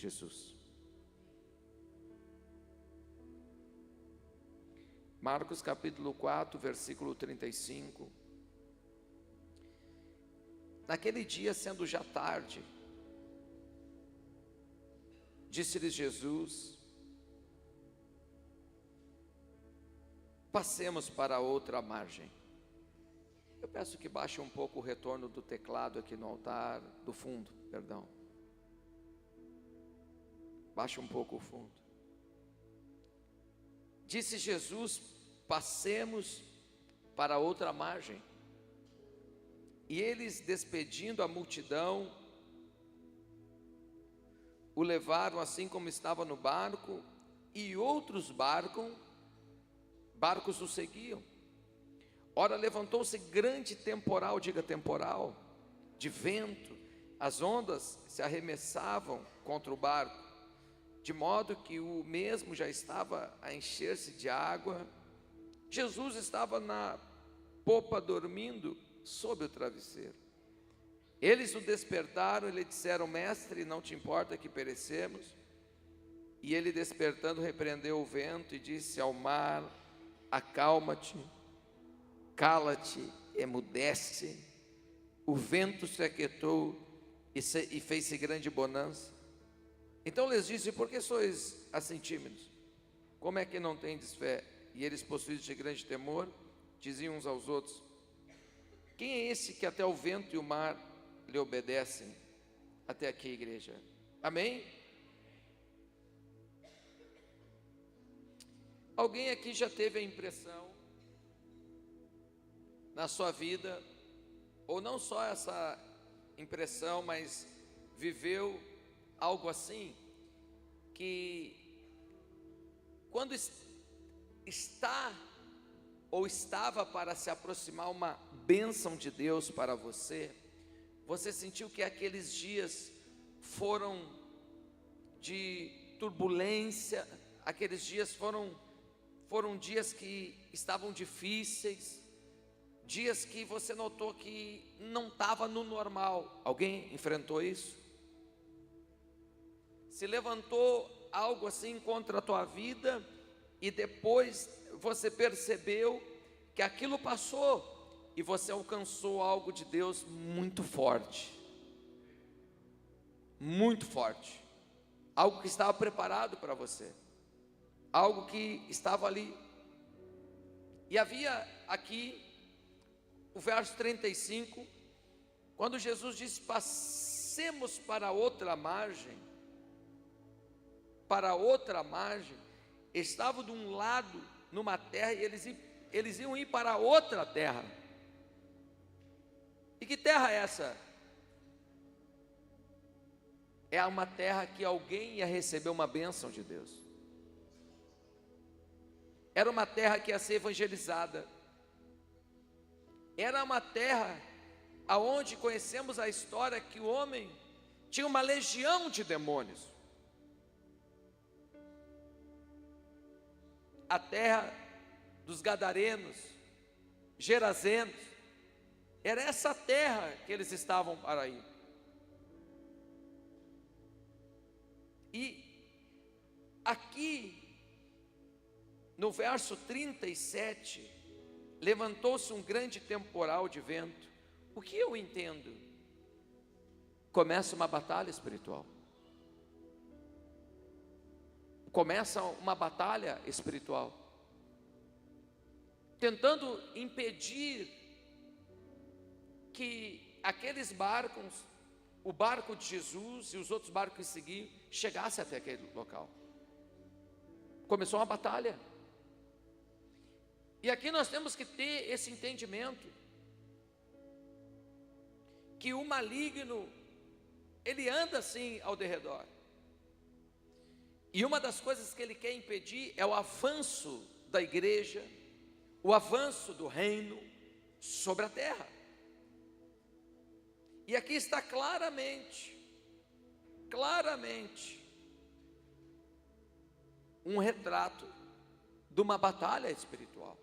Jesus. Marcos capítulo 4, versículo 35. Naquele dia, sendo já tarde, disse-lhes Jesus: passemos para outra margem. Eu peço que baixe um pouco o retorno do teclado aqui no altar, do fundo, perdão. Baixe um pouco o fundo. Disse Jesus: passemos para outra margem. E eles, despedindo a multidão, o levaram assim como estava no barco, e outros barcos o seguiam. Ora, levantou-se grande temporal, diga temporal, de vento, as ondas se arremessavam contra o barco, de modo que o mesmo já estava a encher-se de água. Jesus estava na popa dormindo sob o travesseiro. Eles o despertaram e lhe disseram: mestre, não te importa que perecemos? E ele, despertando, repreendeu o vento e disse ao mar: acalma-te, cala-te, emudece. O vento se aquietou e fez-se grande bonança. Então lhes disse: por que sois assim tímidos? Como é que não tendes fé? E eles, possuídos de grande temor, diziam uns aos outros: quem é esse que até o vento e o mar lhe obedecem? Até aqui, igreja. Amém? Alguém aqui já teve a impressão na sua vida, ou não só essa impressão, mas viveu algo assim, que quando está ou estava para se aproximar uma bênção de Deus para você, você sentiu que aqueles dias foram de turbulência, aqueles dias foram dias que estavam difíceis, dias que você notou que não estava no normal. Alguém enfrentou isso? Se levantou algo assim contra a tua vida e depois você percebeu que aquilo passou e você alcançou algo de Deus muito forte, algo que estava preparado para você, algo que estava ali. E havia aqui o verso 35, quando Jesus disse: passemos para outra margem. Estavam de um lado numa terra e eles iam ir para outra terra. E que terra é essa? É uma terra que alguém ia receber uma bênção de Deus. Era uma terra que ia ser evangelizada. Era uma terra aonde conhecemos a história que o homem tinha uma legião de demônios. A terra dos gadarenos, gerazenos, era essa terra que eles estavam para ir. E aqui no verso 37, levantou-se um grande temporal de vento. O que eu entendo? Começa uma batalha espiritual. Começa uma batalha espiritual, tentando impedir que aqueles barcos, o barco de Jesus e os outros barcos que seguiam, chegassem até aquele local. Começou uma batalha. E aqui nós temos que ter esse entendimento, que o maligno, ele anda assim ao derredor. E uma das coisas que ele quer impedir é o avanço da igreja, o avanço do reino sobre a terra. E aqui está claramente um retrato de uma batalha espiritual.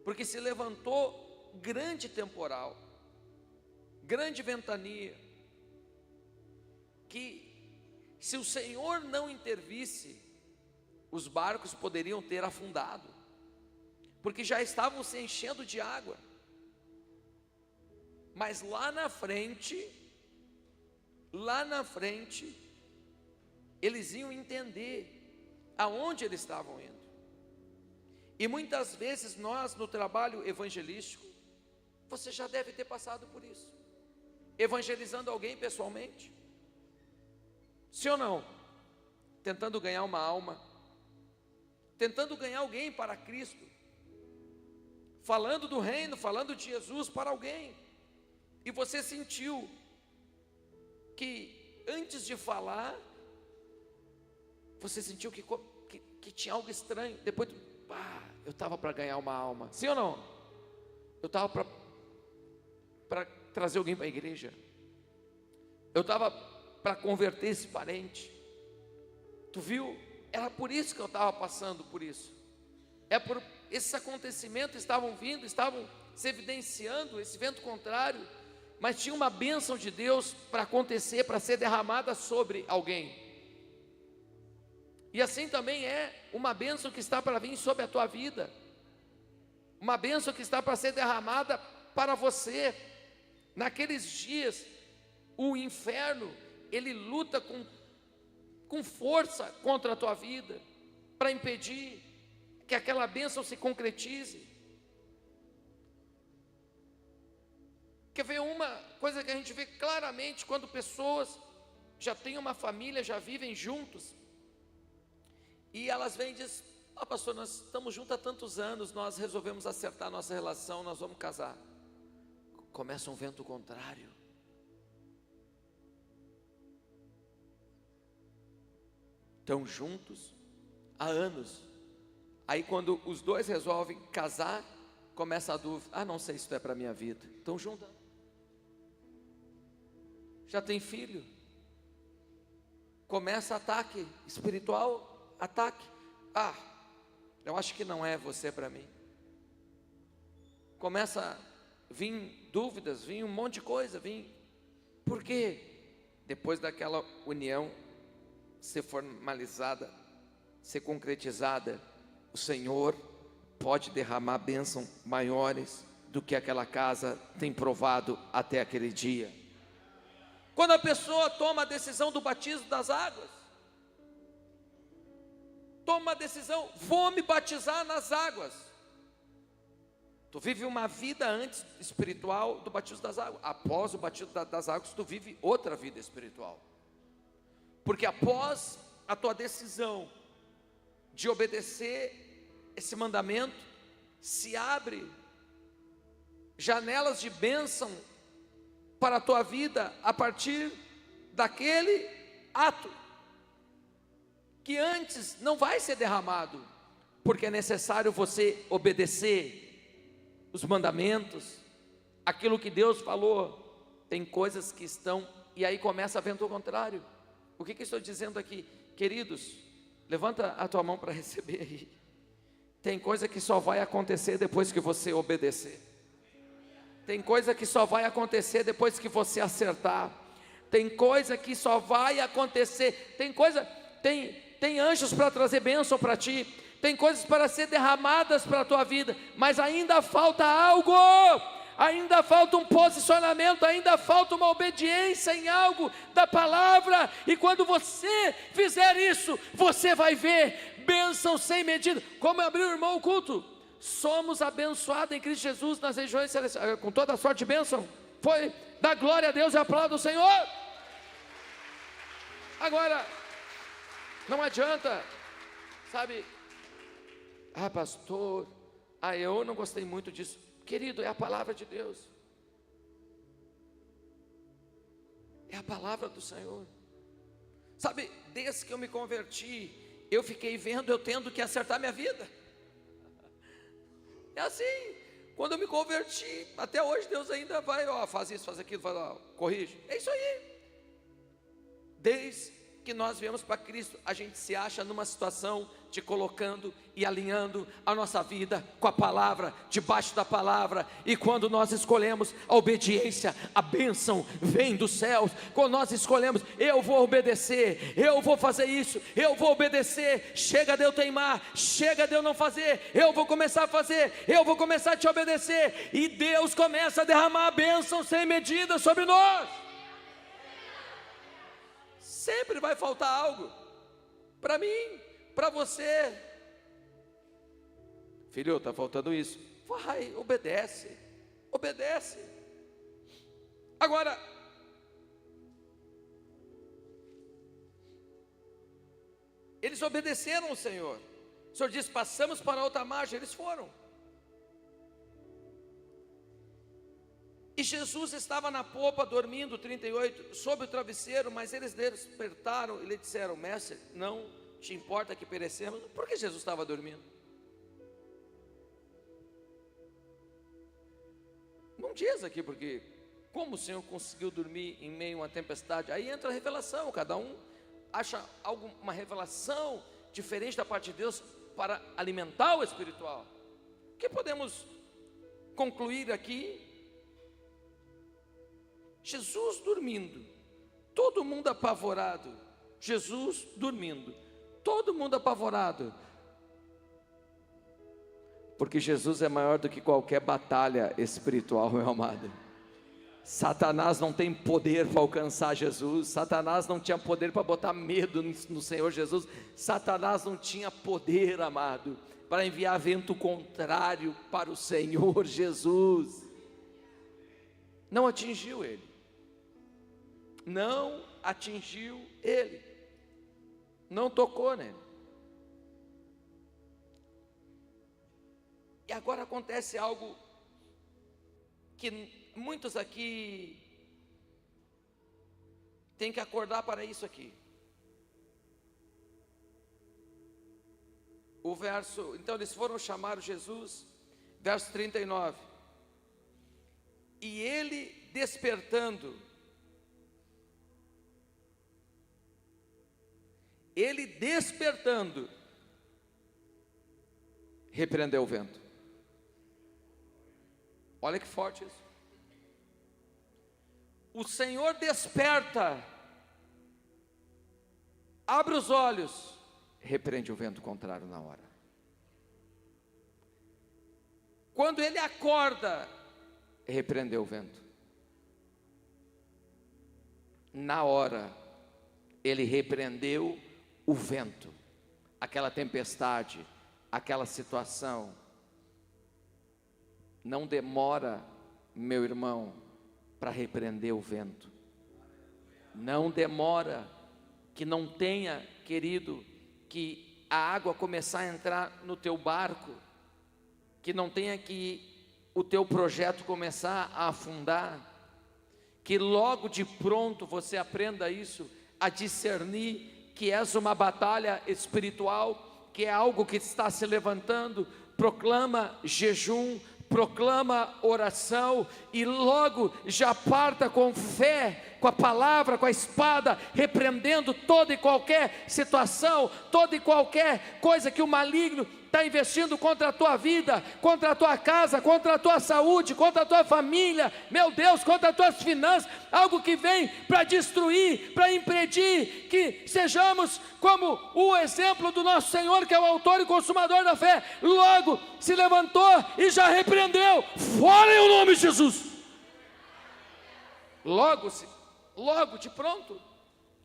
Porque se levantou grande temporal, grande ventania, que Se o Senhor não intervisse, os barcos poderiam ter afundado, porque já estavam se enchendo de água. Mas lá na frente, eles iam entender aonde eles estavam indo. E muitas vezes nós, no trabalho evangelístico, você já deve ter passado por isso, evangelizando alguém pessoalmente, sim ou não? Tentando ganhar uma alma, tentando ganhar alguém para Cristo, falando do reino, falando de Jesus para alguém, e você sentiu que antes de falar, você sentiu que tinha algo estranho. Depois, eu estava para ganhar uma alma, sim ou não? Eu estava para trazer alguém para a igreja, eu estava para converter esse parente. Tu viu? Era por isso que eu estava passando por isso. Por esses acontecimentos estavam vindo, estavam se evidenciando, esse vento contrário, mas tinha uma bênção de Deus para acontecer, para ser derramada sobre alguém. E assim também é uma bênção que está para vir sobre a tua vida, uma bênção que está para ser derramada para você. Naqueles dias, o inferno, ele luta com força contra a tua vida, para impedir que aquela bênção se concretize. Quer ver uma coisa que a gente vê claramente, quando pessoas já têm uma família, já vivem juntos, e elas vêm e dizem: pastor, nós estamos juntos há tantos anos, nós resolvemos acertar a nossa relação, nós vamos casar. Começa um vento contrário. Estão juntos há anos. Aí quando os dois resolvem casar, começa a dúvida: não sei se isso é para a minha vida. Estão juntos. Já tem filho. Começa ataque espiritual, ataque. Eu acho que não é você para mim. Começa a vir dúvidas, vir um monte de coisa, por quê? Depois daquela união ser formalizada, ser concretizada, o Senhor pode derramar bênçãos maiores do que aquela casa tem provado até aquele dia. Quando a pessoa toma a decisão do batismo das águas, toma a decisão: vou me batizar nas águas. Tu vive uma vida antes espiritual do batismo das águas. Após o batismo das águas, tu vive outra vida espiritual. Porque após a tua decisão de obedecer esse mandamento, se abre janelas de bênção para a tua vida a partir daquele ato, que antes não vai ser derramado, porque é necessário você obedecer os mandamentos, aquilo que Deus falou. Tem coisas que estão, e aí começa a vento contrário. O que estou dizendo aqui? Queridos, levanta a tua mão para receber aí. Tem coisa que só vai acontecer depois que você obedecer. Tem coisa que só vai acontecer depois que você acertar. Tem coisa que só vai acontecer. Tem anjos para trazer bênção para ti. Tem coisas para ser derramadas para a tua vida, mas ainda falta algo. Ainda falta um posicionamento, ainda falta uma obediência em algo da palavra. E quando você fizer isso, você vai ver bênção sem medida. Como abriu, irmão, o culto: somos abençoados em Cristo Jesus nas regiões celestiais, com toda a sorte de bênção. Foi da glória a Deus e a palavra do Senhor. Agora, não adianta, sabe, pastor, eu não gostei muito disso. Querido, é a palavra de Deus, é a palavra do Senhor. Sabe, desde que eu me converti, eu fiquei vendo eu tendo que acertar minha vida. É assim, quando eu me converti, até hoje Deus ainda vai, faz isso, faz aquilo, corrige. É isso aí. Desde que nós viemos para Cristo, a gente se acha numa situação de colocando e alinhando a nossa vida com a palavra, debaixo da palavra. E quando nós escolhemos a obediência, a bênção vem dos céus. Quando nós escolhemos, eu vou obedecer, eu vou fazer isso, eu vou obedecer, chega de eu teimar, chega de eu não fazer, eu vou começar a fazer, eu vou começar a te obedecer, e Deus começa a derramar a bênção sem medida sobre nós. Sempre vai faltar algo, para mim, para você. Filho, está faltando isso. Vai, obedece, obedece. Agora, eles obedeceram ao Senhor. O Senhor disse: passamos para outra margem. Eles foram. E Jesus estava na popa dormindo, 38, sob o travesseiro. Mas eles despertaram e lhe disseram: mestre, não te importa que perecemos? Por que Jesus estava dormindo? Não diz aqui porque, como o Senhor conseguiu dormir em meio a uma tempestade? Aí entra a revelação, cada um acha uma revelação diferente da parte de Deus para alimentar o espiritual. O que podemos concluir aqui? Jesus dormindo, todo mundo apavorado. Jesus dormindo, todo mundo apavorado, porque Jesus é maior do que qualquer batalha espiritual, meu amado. Satanás não tem poder para alcançar Jesus. Satanás não tinha poder para botar medo no Senhor Jesus. Satanás não tinha poder, amado, para enviar vento contrário para o Senhor Jesus. Não atingiu ele. Não atingiu ele. Não tocou nele. E agora acontece algo que muitos aqui têm que acordar para isso aqui. O verso, então eles foram chamar Jesus, verso 39. E ele despertando, repreendeu o vento. Olha que forte isso. O Senhor desperta, abre os olhos, repreende o vento contrário na hora. Quando ele acorda, repreendeu o vento. Na hora, ele repreendeu o vento, aquela tempestade, aquela situação. Não demora, meu irmão, para repreender o vento. Não demora, que não tenha, querido, que a água começar a entrar no teu barco, que não tenha que o teu projeto começar a afundar, que logo de pronto você aprenda isso, a discernir que és uma batalha espiritual, que é algo que está se levantando. Proclama jejum, proclama oração, e logo já parta com fé, com a palavra, com a espada, repreendendo toda e qualquer situação, toda e qualquer coisa que o maligno está investindo contra a tua vida, contra a tua casa, contra a tua saúde, contra a tua família, meu Deus, contra as tuas finanças, algo que vem para destruir, para impedir que sejamos como o exemplo do nosso Senhor, que é o autor e consumador da fé. Logo se levantou e já repreendeu, fora em nome de Jesus. Logo de pronto,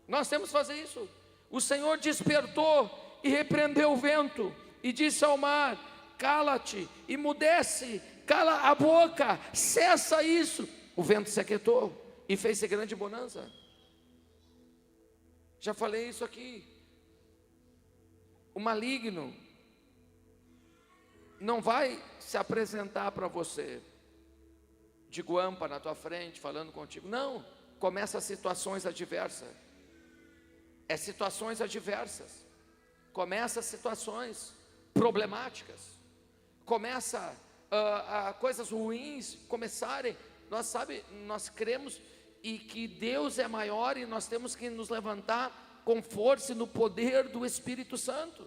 nós temos que fazer isso. O Senhor despertou e repreendeu o vento, e disse ao mar: cala-te, emudece, cala a boca, cessa isso. O vento se aquietou e fez-se grande bonança. Já falei isso aqui. O maligno não vai se apresentar para você de guampa na tua frente, falando contigo. Não, começa situações adversas. É situações adversas. Começa situações problemáticas, começa a coisas ruins começarem. Nós cremos e que Deus é maior, e nós temos que nos levantar com força e no poder do Espírito Santo.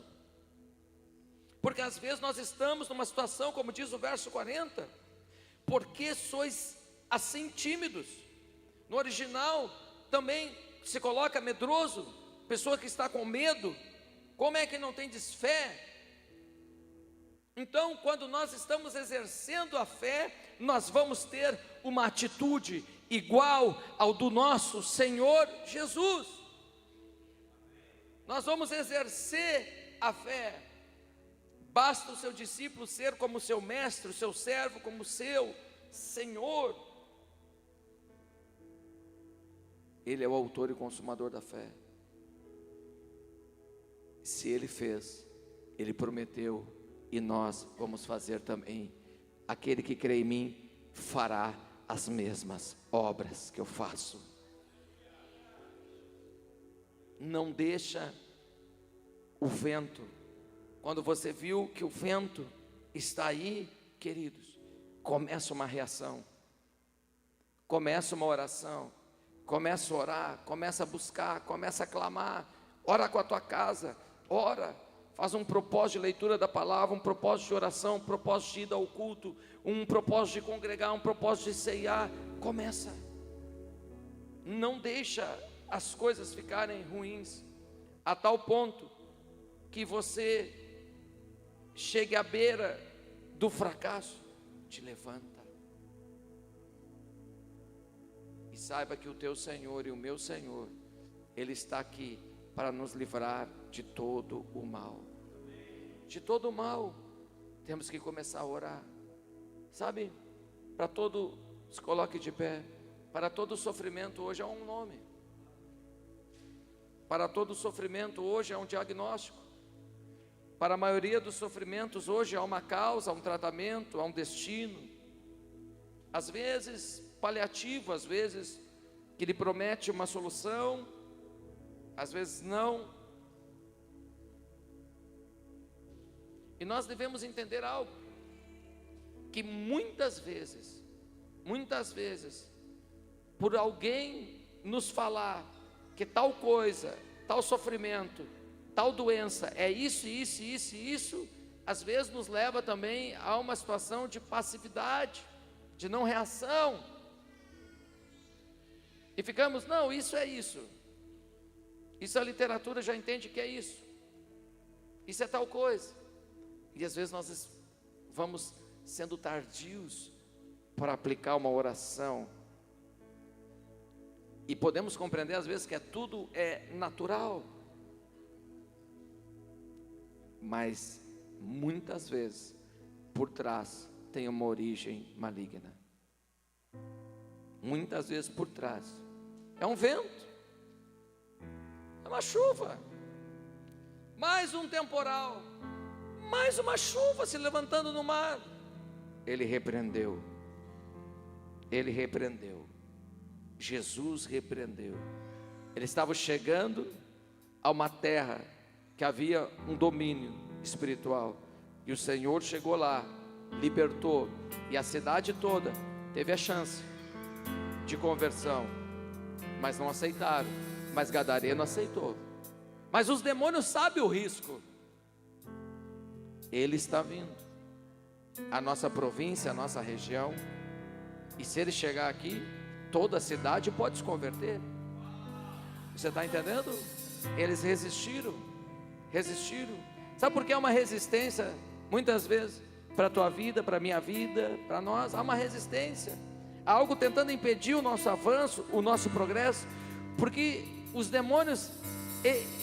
Porque às vezes nós estamos numa situação, como diz o verso 40, por que sois assim tímidos? No original também se coloca medroso, pessoa que está com medo. Como é que não tendes fé? Então, quando nós estamos exercendo a fé, nós vamos ter uma atitude igual ao do nosso Senhor Jesus. Nós vamos exercer a fé. Basta o seu discípulo ser como seu mestre, o seu servo como seu Senhor. Ele é o autor e consumador da fé. Se Ele fez, Ele prometeu, e nós vamos fazer também. Aquele que crê em mim fará as mesmas obras que eu faço. Não deixa o vento. Quando você viu que o vento está aí, queridos, começa uma reação, começa uma oração, começa a orar, começa a buscar, começa a clamar. Ora com a tua casa, ora, faz um propósito de leitura da palavra, um propósito de oração, um propósito de ida ao culto, um propósito de congregar, um propósito de ceiar. Começa. Não deixa as coisas ficarem ruins, a tal ponto que você chegue à beira do fracasso. Te levanta e saiba que o teu Senhor e o meu Senhor, Ele está aqui para nos livrar de todo o mal. De todo o mal. Temos que começar a orar. Sabe, para todo, se coloque de pé, para todo sofrimento hoje há um nome. Para todo sofrimento hoje há um diagnóstico. Para a maioria dos sofrimentos hoje há uma causa, há um tratamento, há um destino. Às vezes paliativo, às vezes que lhe promete uma solução, às vezes não. E nós devemos entender algo, que muitas vezes, por alguém nos falar que tal coisa, tal sofrimento, tal doença é isso, às vezes nos leva também a uma situação de passividade, de não reação. E ficamos, não, isso é isso. Isso a literatura já entende que é isso. Isso é tal coisa. E às vezes nós vamos sendo tardios para aplicar uma oração. E podemos compreender às vezes que tudo é natural. Mas muitas vezes por trás tem uma origem maligna. Muitas vezes por trás é um vento, é uma chuva, mais um temporal, mais uma chuva se levantando no mar. Ele repreendeu, Jesus repreendeu. Ele estava chegando a uma terra que havia um domínio espiritual, e o Senhor chegou lá, libertou, e a cidade toda teve a chance de conversão, mas não aceitaram. Mas Gadareno aceitou. Mas os demônios sabem o risco. Ele está vindo a nossa província, a nossa região, e se ele chegar aqui, toda a cidade pode se converter. Você está entendendo? Eles resistiram. Sabe por que é uma resistência? Muitas vezes para a tua vida, para a minha vida, para nós, há uma resistência, há algo tentando impedir o nosso avanço, o nosso progresso, porque os demônios,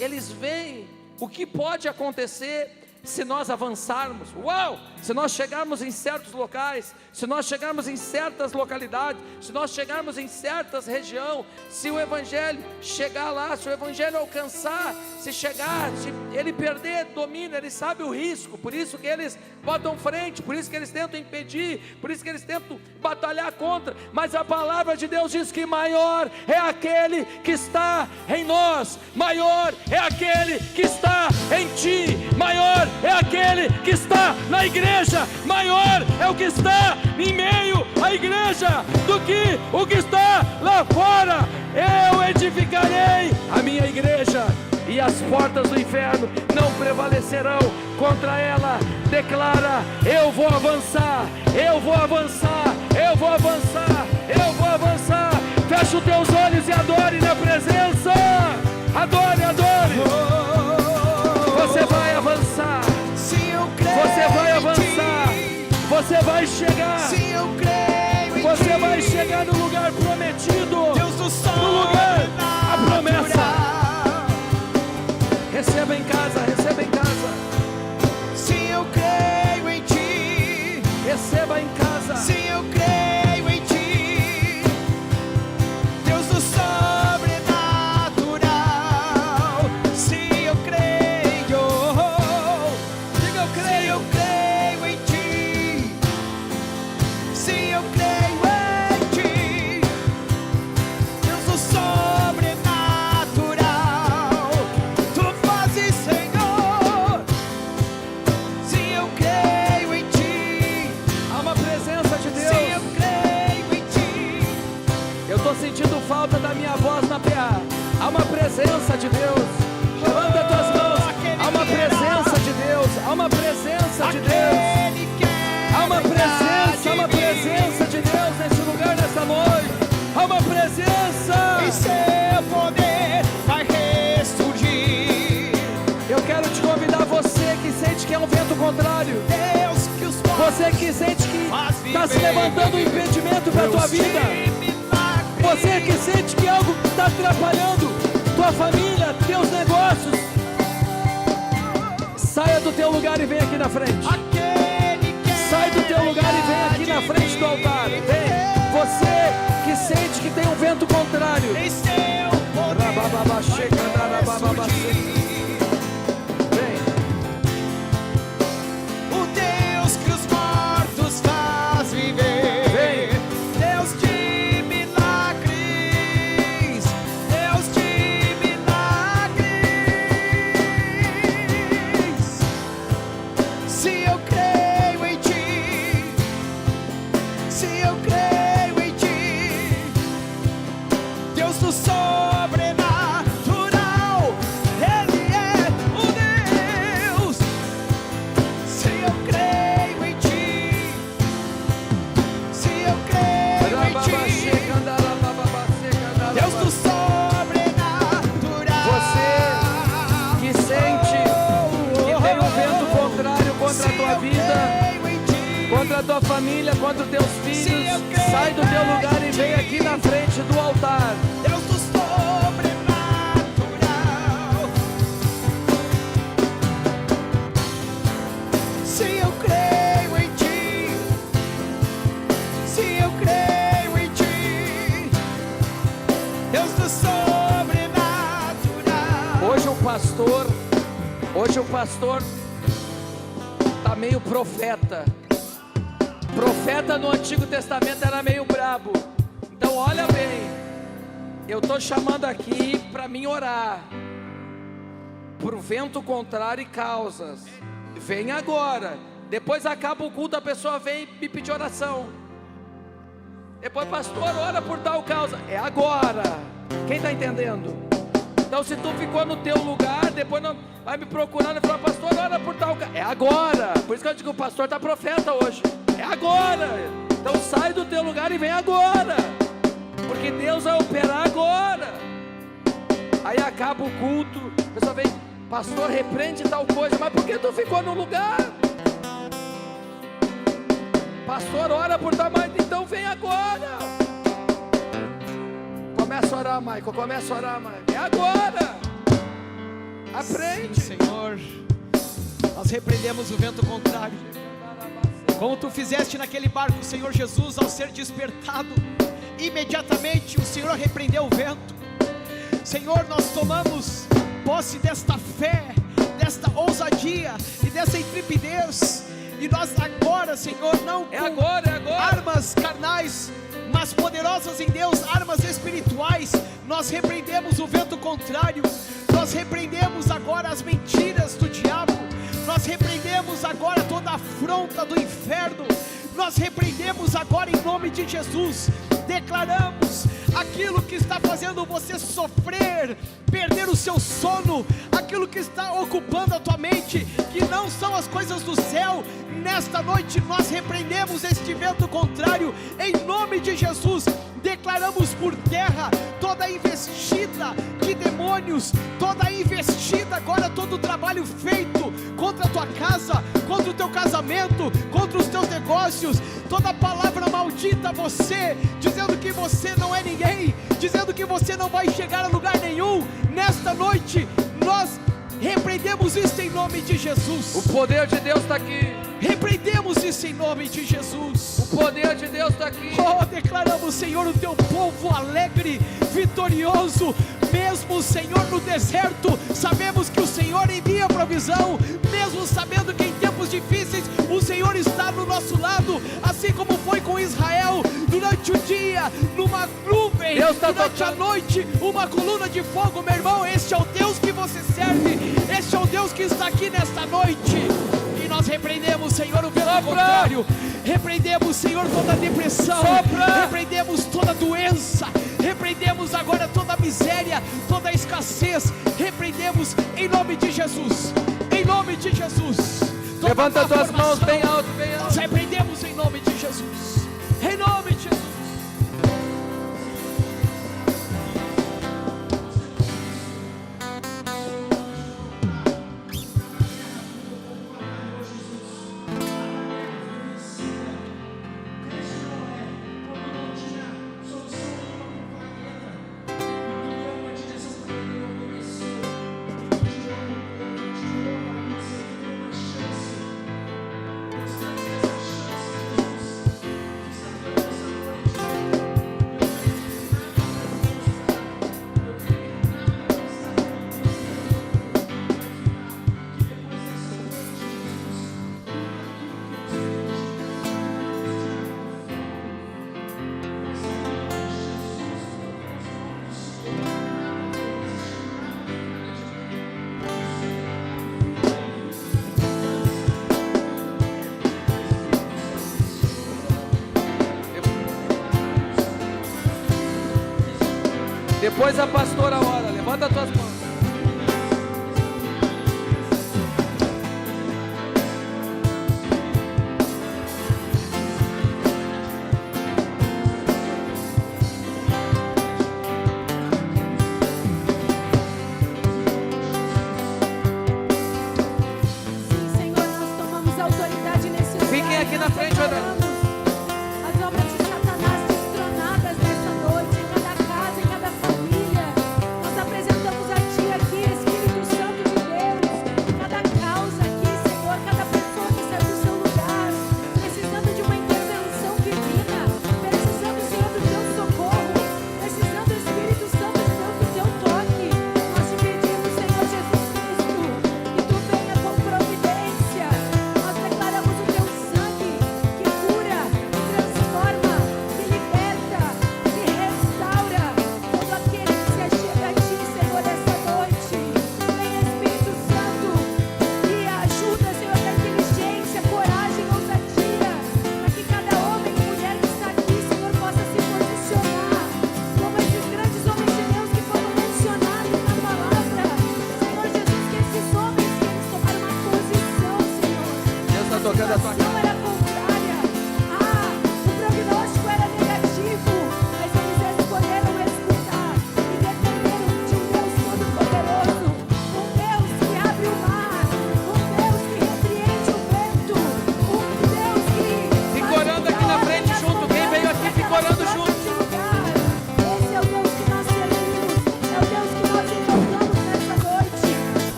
eles veem o que pode acontecer se nós avançarmos. Uau! Se nós chegarmos em certos locais, se nós chegarmos em certas localidades, se nós chegarmos em certas regiões, se o evangelho chegar lá, se o evangelho alcançar, se chegar, se ele perder domínio, ele sabe o risco. Por isso que eles botam frente, por isso que eles tentam impedir, por isso que eles tentam batalhar contra. Mas a palavra de Deus diz que maior é aquele que está em nós, maior é aquele que está em ti, maior é aquele que está na igreja, maior é o que está em meio à igreja do que o que está lá fora. Eu edificarei a minha igreja e as portas do inferno não prevalecerão contra ela. Declara: eu vou avançar, eu vou avançar, eu vou avançar, eu vou avançar. Feche os teus olhos e adore na presença. Adore, adore. Você vai avançar. Você vai avançar. Você vai chegar. Você vai chegar no lugar prometido, no lugar, a promessa. Receba em casa, receba em casa. Sim, eu creio em ti. Receba em casa. Sim, eu creio em ti. Deus do sobrenatural. Sim, eu creio. Diga: eu creio. Sim, eu creio em ti. Sim, eu creio em ti. Deus do sobrenatural. Tu fazes, Senhor. Sim, eu creio em ti. Há uma presença de Deus. Sim, eu creio em ti. Eu estou sentindo falta da minha voz na PA. Há uma presença de Deus. Levanta as tuas mãos. Há uma presença de Deus. Há uma presença de Deus. Aquele que Há uma presença, há uma presença de Deus nesse lugar, nessa noite. Há uma presença. em seu poder vai ressurgir. Eu quero te convidar, você que sente que é um vento contrário, Deus que os você que sente que está se levantando um impedimento para a tua vida, você que sente que algo está atrapalhando tua família, teus negócios, saia do teu lugar e vem aqui na frente. Sai do teu lugar e vem aqui na frente do altar. Vem. Você que sente que tem um vento contrário, em seu poder vai ressurgir. vem. O Deus que os mortos faz viver. Vem. Deus de milagres. Deus de milagres. Se eu creio em ti. Se eu creio em ti. Deus do sobrenatural. Ele é o Deus. Se eu creio em ti. Se eu creio em ti. Deus do sobrenatural. Você que sente que tem um vento contrário contra a tua vida, contra a tua família, contra os teus filhos, sai do teu lugar e vem aqui na frente do altar. Deus do sobrenatural. Se eu creio em ti. Se eu creio em ti. Deus do sobrenatural. Hoje o pastor tá meio profeta. Profeta no Antigo Testamento era meio brabo. Então olha bem, eu estou chamando aqui para mim orar por vento contrário e causas. Vem agora. Depois acaba o culto, a pessoa vem me pedir oração. Depois, pastor, ora por tal causa. É agora. Quem está entendendo? Então se tu ficou no teu lugar, depois não vai me procurando e falar, pastor, ora por tal causa. É agora. Por isso que eu digo, o pastor está profeta hoje. É agora. Então sai do teu lugar e vem agora, porque Deus vai operar agora. Aí acaba o culto, a pessoa vem, pastor, repreende tal coisa. Mas por que tu ficou no lugar? Pastor, ora por tal, mas então vem agora. Começa a orar, Michael, começa a orar, Michael. É agora. Aprende. Sim, Senhor, nós repreendemos o vento contrário, como tu fizeste naquele barco, Senhor Jesus. Ao ser despertado, imediatamente o Senhor repreendeu o vento. Senhor, nós tomamos posse desta fé, desta ousadia e dessa intrepidez. E nós agora, Senhor, não com armas carnais, mas poderosas em Deus, armas espirituais, nós repreendemos o vento contrário. Nós repreendemos agora as mentiras do diabo. Nós Nós repreendemos agora toda afronta do inferno. Nós repreendemos agora em nome de Jesus. Declaramos aquilo que está fazendo você sofrer, perder o seu sono, aquilo que está ocupando a tua mente, que não são as coisas do céu. Nesta noite nós repreendemos este vento contrário em nome de Jesus. Declaramos por terra toda a investida de demônios, toda a investida agora, todo o trabalho feito contra a tua casa, contra o teu casamento, contra os teus negócios, toda palavra maldita a você, dizendo que você não é ninguém, dizendo que você não vai chegar a lugar nenhum. Nesta noite nós repreendemos isso em nome de Jesus. O poder de Deus está aqui. Repreendemos isso em nome de Jesus. O poder de Deus está aqui. Oh, declaramos, Senhor, o teu povo alegre, vitorioso. Mesmo, Senhor, no deserto, sabemos que o Senhor envia provisão. Mesmo sabendo que em tempos difíceis o Senhor está no nosso lado, assim como foi com Israel, durante o dia, numa nuvem, durante a noite, uma coluna de fogo. Meu irmão, este é o Deus que você serve, este é o Deus que está aqui nesta noite. E nós repreendemos, Senhor, o vento contrário. Repreendemos, Senhor, toda depressão. Repreendemos toda doença. Repreendemos agora toda miséria, toda escassez. Repreendemos em nome de Jesus. Em nome de Jesus. Levanta as tuas mãos bem alto, bem alto. Nós repreendemos em nome de Jesus. Em nome de Jesus. Depois a pastora ora. Levanta as tuas mãos. Sim, Senhor, nós tomamos autoridade nesse lugar. Fiquem aqui na frente orando. As obras de Satanás destronadas nessa noite, em cada casa, em cada família. Nós apresentamos a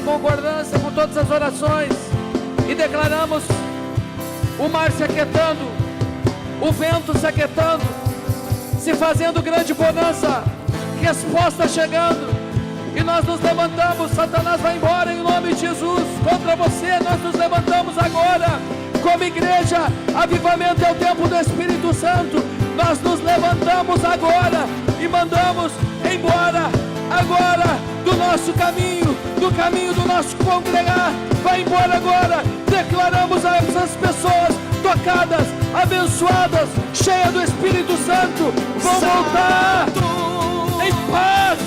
concordância com todas as orações e declaramos o mar se aquietando, o vento se aquietando, se fazendo grande bonança, resposta chegando, e nós nos levantamos. Satanás vai embora em nome de Jesus. Contra você nós nos levantamos agora, como igreja. Avivamento é o tempo do Espírito Santo. Nós nos levantamos agora e mandamos embora agora do nosso caminho, do caminho do nosso congregar. Vai embora agora. Declaramos a essas pessoas tocadas, abençoadas, cheias do Espírito Santo, vão voltar em paz.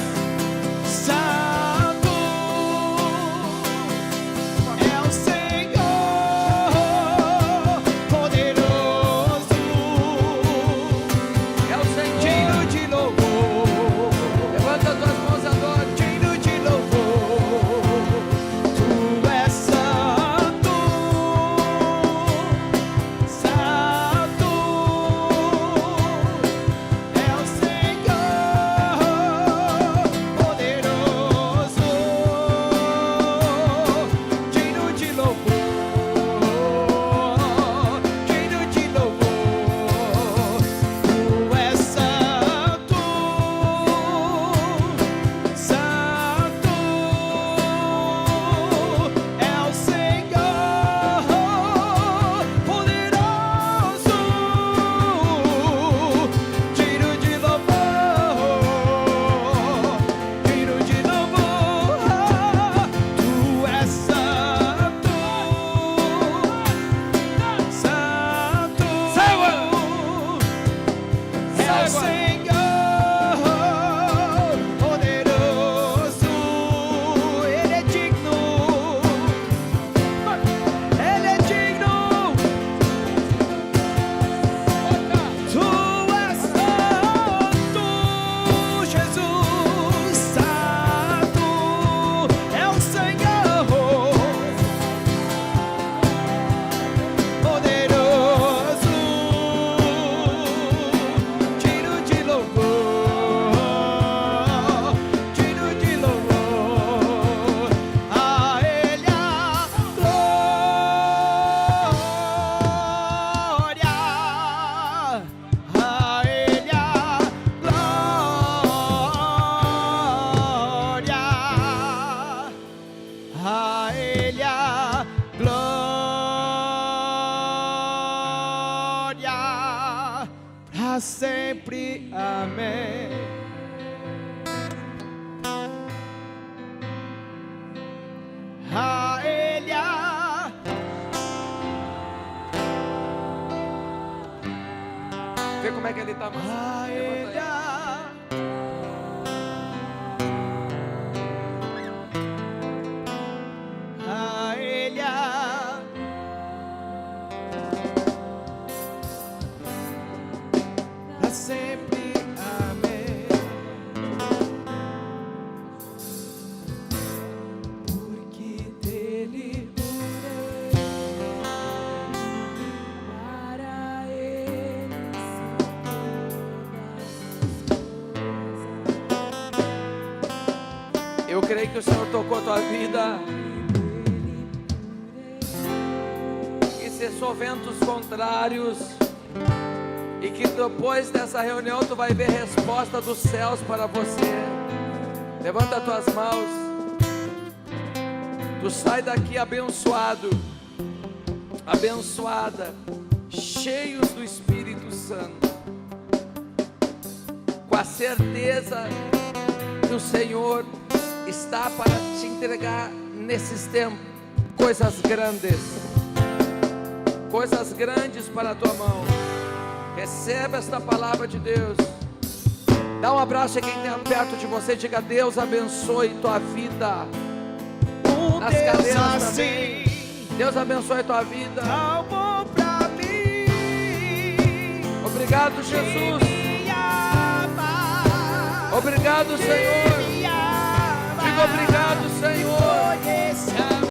Santo é o Senhor, poderoso, É o Senhor. digno de louvor, Levanta as tuas mãos e adore. digno de louvor. Tu és santo, santo é o Senhor, poderoso, digno de louvor, digno de louvor. Tu és santo, santo é o Senhor, poderoso, digno de louvor, digno de louvor. Tu és santo, santo Senhor. é o Senhor, poderoso, Ele é digno, Ele é digno. Tu és santo, Jesus, santo é o Senhor, poderoso, digno de louvor, digno de louvor. A Ele a glória, a Ele a glória, a Ele a glória, pra sempre. Amém. A Ele a Vê como é que ele está, mas a Ele a Ele pra sempre. Amém. Porque dele Para Ele são todas as eu creio que o Senhor tocou a tua vida. E cessou ventos contrários. E que depois dessa reunião tu vai ver resposta dos céus para você. Levanta as tuas mãos. Tu sai daqui abençoado, abençoada, cheios do Espírito Santo, com a certeza que o Senhor está para te entregar nesses tempos coisas grandes para a tua mão. Receba esta palavra de Deus. Dá um abraço a quem tem perto de você. Diga: Deus abençoe tua vida. Nas Deus cadeiras assim, também. Deus abençoe tua vida. tão bom pra mim. Obrigado, Jesus. Me ama, Obrigado, Senhor. me ama. Diga obrigado, Senhor. Conhecer